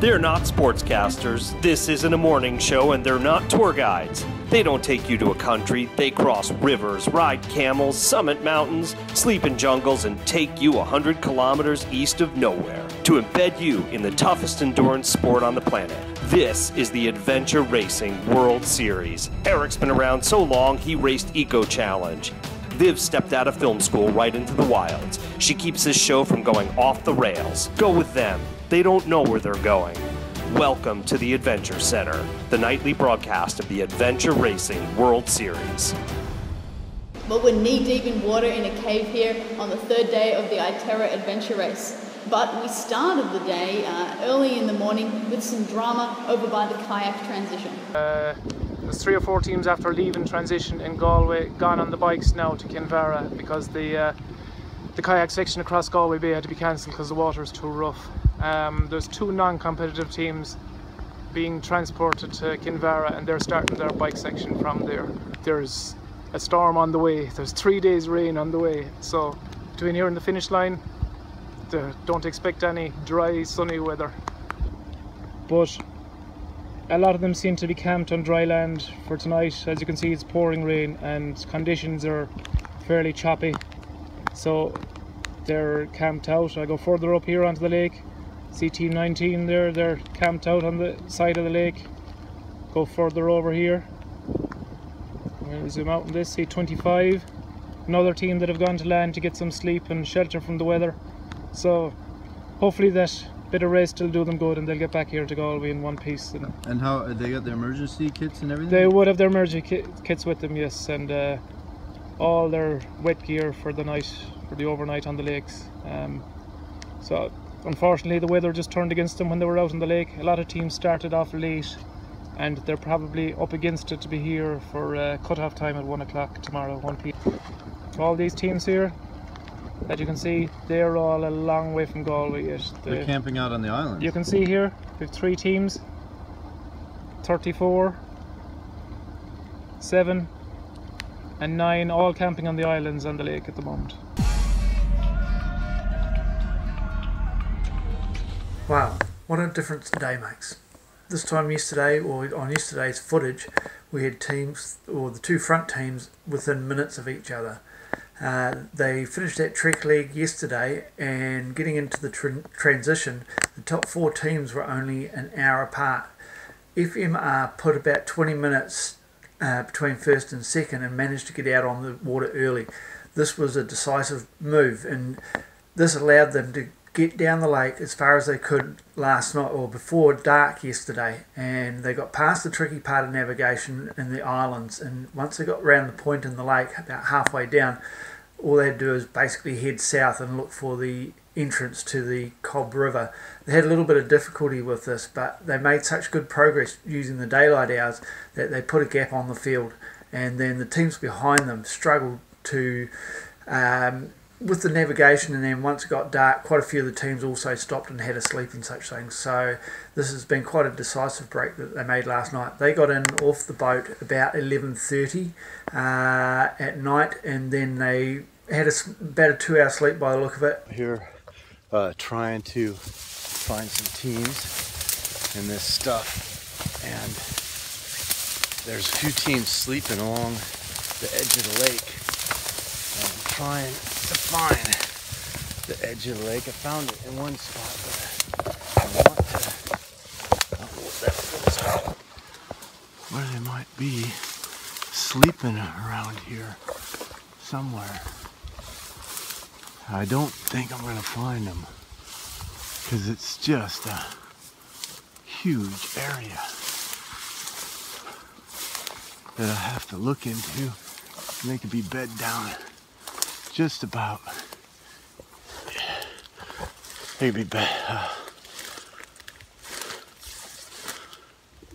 They're not sportscasters, this isn't a morning show, and they're not tour guides. They don't take you to a country, they cross rivers, ride camels, summit mountains, sleep in jungles, and take you 100 kilometers east of nowhere to embed you in the toughest endurance sport on the planet. This is the Adventure Racing World Series. Erik's been around so long, he raced Eco Challenge. Viv stepped out of film school right into the wilds. She keeps this show from going off the rails. Go with them. They don't know where they're going. Welcome to the Adventure Center, the nightly broadcast of the Adventure Racing World Series. Well, we're knee-deep in water in a cave here on the third day of the ITERA Adventure Race. But we started the day early in the morning with some drama over by the kayak transition. There's 3 or 4 teams after leaving transition in Galway gone on the bikes now to Kinvara because the kayak section across Galway Bay had to be cancelled because the water is too rough. There's 2 non-competitive teams being transported to Kinvara and they're starting their bike section from there. There's a storm on the way, there's 3 days rain on the way, so between here and the finish line don't expect any dry sunny weather. But a lot of them seem to be camped on dry land for tonight. As you can see, it's pouring rain and conditions are fairly choppy, so they're camped out. I go further up here onto the lake, see Team 19 there, they're camped out on the side of the lake. Go further over here, we'll zoom out on this, see 25, another team that have gone to land to get some sleep and shelter from the weather. So hopefully that bit of rest will do them good and they'll get back here to Galway in one piece. And how they got their emergency kits and everything? They would have their emergency kits with them, yes, and all their wet gear for the night, for the overnight on the lakes. So unfortunately the weather just turned against them when they were out on the lake. A lot of teams started off late and they're probably up against it to be here for cut-off time at 1 o'clock tomorrow, 1 p.m. So all these teams here, as you can see, they're all a long way from Galway yet. They're camping out on the island. You can see here, we have 3 teams, 34, 7 and 9, all camping on the islands on the lake at the moment. Wow, what a difference today makes. This time yesterday, or on yesterday's footage, we had teams, or the 2 front teams, within minutes of each other. They finished that trek leg yesterday, and getting into the transition, the top 4 teams were only an hour apart. FMR put about 20 minutes between first and second and managed to get out on the water early. This was a decisive move, and this allowed them to get down the lake as far as they could last night, or before dark yesterday, and they got past the tricky part of navigation in the islands, and once they got round the point in the lake about halfway down, all they had to do is basically head south and look for the entrance to the Cobb River. They had a little bit of difficulty with this, but they made such good progress using the daylight hours that they put a gap on the field, and then the teams behind them struggled to with the navigation, and then once it got dark, quite a few of the teams also stopped and had a sleep and such things. So this has been quite a decisive break that they made last night. They got in off the boat about 11:30 at night, and then they had about a 2-hour sleep by the look of it. Here trying to find some teams in this stuff, and there's a few teams sleeping along the edge of the lake, and I'm trying to find the edge of the lake. I found it in one spot, but I want to, I don't know what that feels like, where they might be sleeping around here somewhere. I don't think I'm going to find them because it's just a huge area that I have to look into, and they could be bed down just about. They could be bed.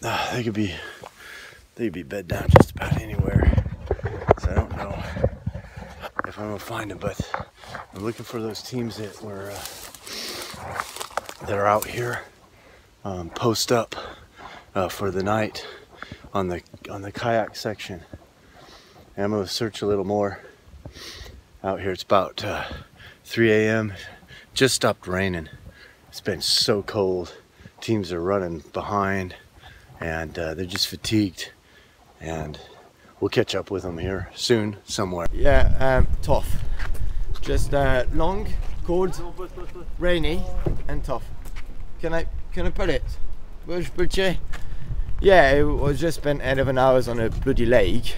They could be bed down just about anywhere. So I don't know if I'm gonna find them, but I'm looking for those teams that were that are out here, post up for the night on the kayak section. And I'm gonna search a little more out here. It's about 3 a.m. Just stopped raining. It's been so cold teams are running behind, and they're just fatigued, and we'll catch up with them here soon somewhere. Yeah, tough. Just long, cold, rainy, and tough. Can I put it? Yeah, it was just spent 11 hours on a bloody lake.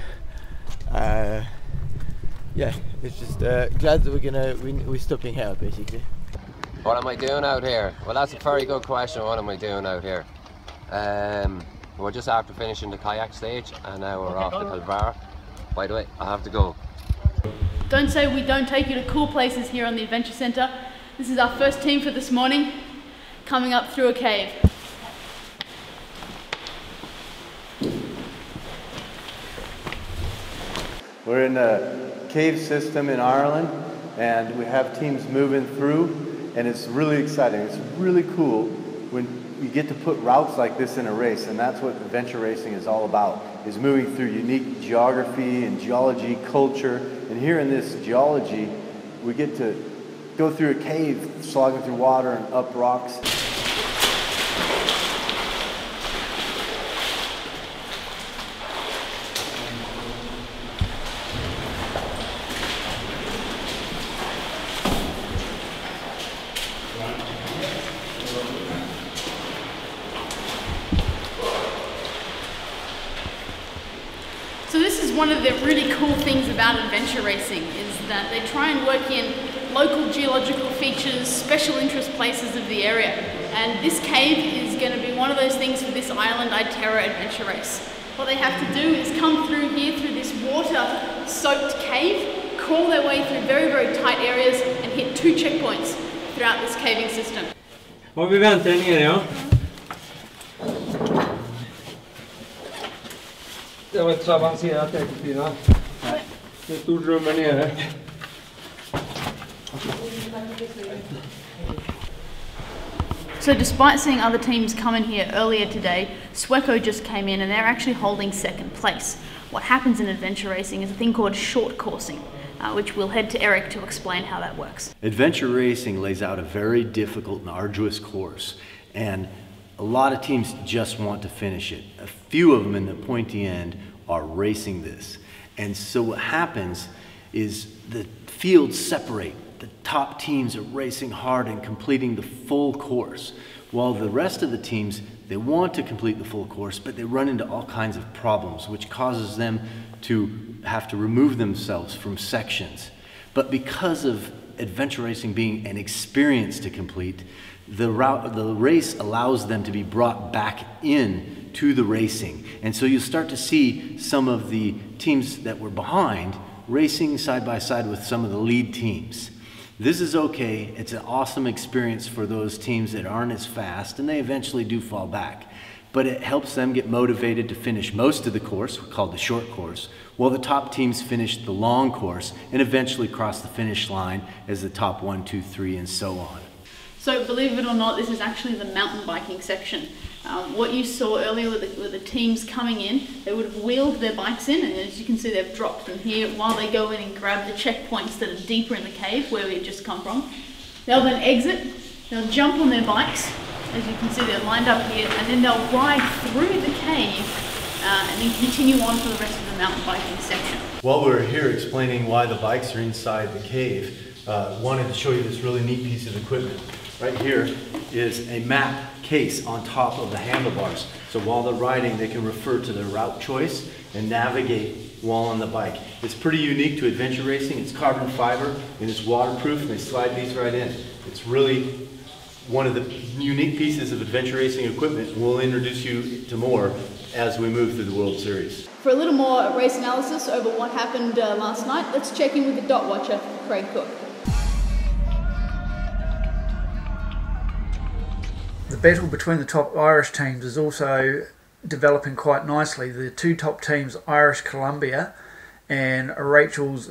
Yeah, it's just glad that we're stopping here basically. What am I doing out here? Well, that's a very good question. What am I doing out here? We're just after finishing the kayak stage, and now we're off to Kilvara. By the way, I have to go. Don't say we don't take you to cool places here on the Adventure Centre. This is our first team for this morning, coming up through a cave. We're in a cave system in Ireland, and we have teams moving through, and it's really exciting. It's really cool when you get to put routes like this in a race, and that's what adventure racing is all about, is moving through unique geography and geology, culture. And here in this geology, we get to go through a cave, slogging through water and up rocks. So this is one of the really cool things about adventure racing, is that they try and work in local geological features, special interest places of the area. And this cave is going to be one of those things for this Island ITERA adventure race. What they have to do is come through here, through this water-soaked cave, crawl their way through very, very tight areas and hit 2 checkpoints throughout this caving system. Och vi väntar nere, ja. Det var ett avancerat äggfyra. Det är ett stort rum här nere. So despite seeing other teams come in here earlier today, SWECO just came in and they're actually holding second place. What happens in adventure racing is a thing called short coursing, which we'll head to Erik to explain how that works. Adventure racing lays out a very difficult and arduous course, and a lot of teams just want to finish it. A few of them in the pointy end are racing this. And so what happens is the fields separate. The top teams are racing hard and completing the full course, while the rest of the teams, they want to complete the full course, but they run into all kinds of problems, which causes them to have to remove themselves from sections. But because of adventure racing being an experience to complete, the race allows them to be brought back in to the racing. And so you'll start to see some of the teams that were behind racing side by side with some of the lead teams. This is okay. It's an awesome experience for those teams that aren't as fast, and they eventually do fall back. But it helps them get motivated to finish most of the course, called the short course, while the top teams finish the long course and eventually cross the finish line as the top 1, 2, 3, and so on. So believe it or not, this is actually the mountain biking section. What you saw earlier with the teams coming in, they would have wheeled their bikes in, and as you can see they've dropped them here while they go in and grab the checkpoints that are deeper in the cave where we had just come from. They'll then exit, they'll jump on their bikes, as you can see they're lined up here, and then they'll ride through the cave and then continue on for the rest of the mountain biking section. While we're here explaining why the bikes are inside the cave, wanted to show you this really neat piece of equipment. Right here is a map case on top of the handlebars. So while they're riding, they can refer to their route choice and navigate while on the bike. It's pretty unique to adventure racing. It's carbon fiber and it's waterproof, and they slide these right in. It's really one of the unique pieces of adventure racing equipment. We'll introduce you to more as we move through the World Series. For a little more race analysis over what happened last night, let's check in with the dot watcher, Craig Cook. The battle between the top Irish teams is also developing quite nicely. The 2 top teams, Irish Columbia and Rachel's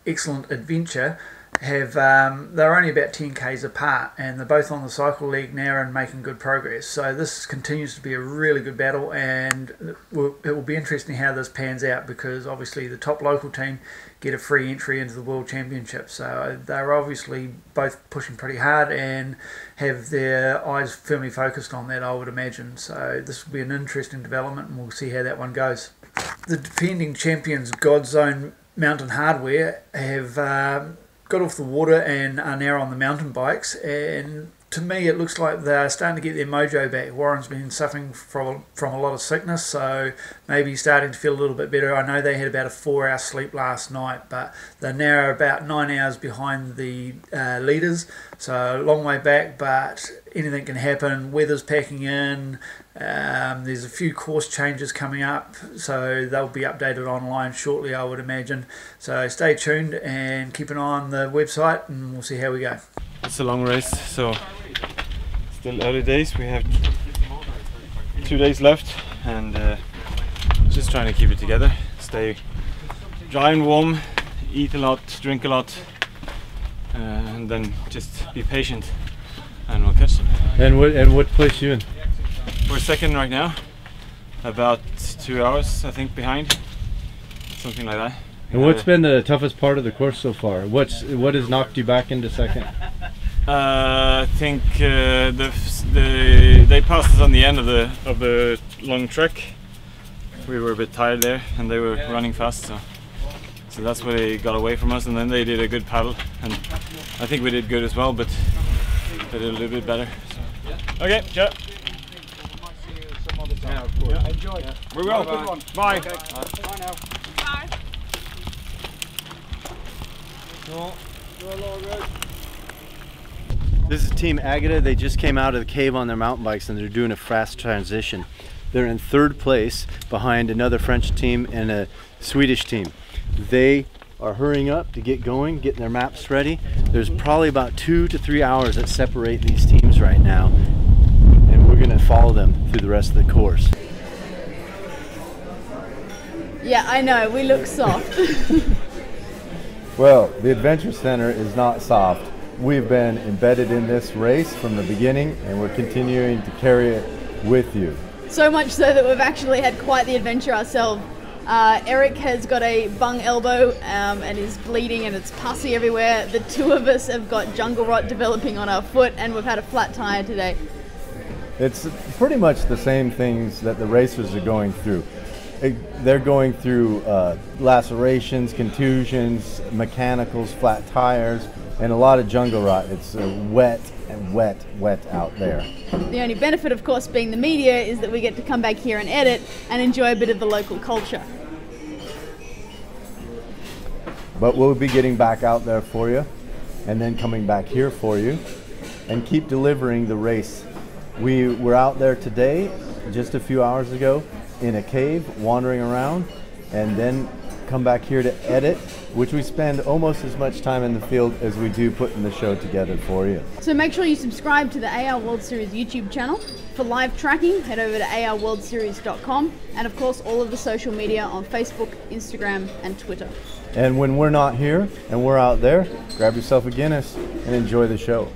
Excellent Adventure, have they're only about 10 k's apart, and they're both on the cycle league now and making good progress. So this continues to be a really good battle, and it will be interesting how this pans out, because obviously the top local team get a free entry into the World Championship. So they're obviously both pushing pretty hard and have their eyes firmly focused on that, I would imagine. So this will be an interesting development, and we'll see how that one goes. The defending champions, Godzone Mountain Hardware, have got off the water and are now on the mountain bikes, and to me it looks like they're starting to get their mojo back. Warren's been suffering from a lot of sickness, so maybe starting to feel a little bit better. I know they had about a 4-hour sleep last night, but they're now about 9 hours behind the leaders, so a long way back, but anything can happen. Weather's packing in, there's a few course changes coming up, so they'll be updated online shortly, I would imagine. So stay tuned and keep an eye on the website, and we'll see how we go. It's a long race, so still early days. We have 2 days left, and just trying to keep it together, stay dry and warm, eat a lot, drink a lot, and then just be patient, and we'll catch them. And what place you in? We're second right now, about 2 hours I think behind, something like that. And what's been the toughest part of the course so far? What has knocked you back into second? I think they passed us on the end of the long trek. We were a bit tired there, and they were running fast, so that's where they got away from us. And then they did a good paddle, and I think we did good as well, but they did a little bit better. So. Okay, ciao. Yeah, enjoy. We will. Bye. Okay. Bye now. Bye. This is Team Agata. They just came out of the cave on their mountain bikes, and they're doing a fast transition. They're in 3rd place behind another French team and a Swedish team. They are hurrying up to get going, getting their maps ready. There's probably about 2 to 3 hours that separate these teams right now, and we're going to follow them through the rest of the course. Yeah, I know, we look soft. Well, the Adventure Center is not soft. We've been embedded in this race from the beginning, and we're continuing to carry it with you. So much so that we've actually had quite the adventure ourselves. Erik has got a bung elbow and is bleeding, and it's pussy everywhere. The 2 of us have got jungle rot developing on our foot, and we've had a flat tire today. It's pretty much the same things that the racers are going through. They're going through lacerations, contusions, mechanicals, flat tires, and a lot of jungle rot. It's wet and wet out there. The only benefit, of course, being the media, is that we get to come back here and edit and enjoy a bit of the local culture. But we'll be getting back out there for you, and then coming back here for you, and keep delivering the race. We were out there today, just a few hours ago, in a cave, wandering around, and then come back here to edit, which we spend almost as much time in the field as we do putting the show together for you. So make sure you subscribe to the AR World Series YouTube channel. For live tracking, head over to arworldseries.com, and of course all of the social media on Facebook, Instagram and Twitter. And when we're not here and we're out there, grab yourself a Guinness and enjoy the show.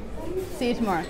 See you tomorrow.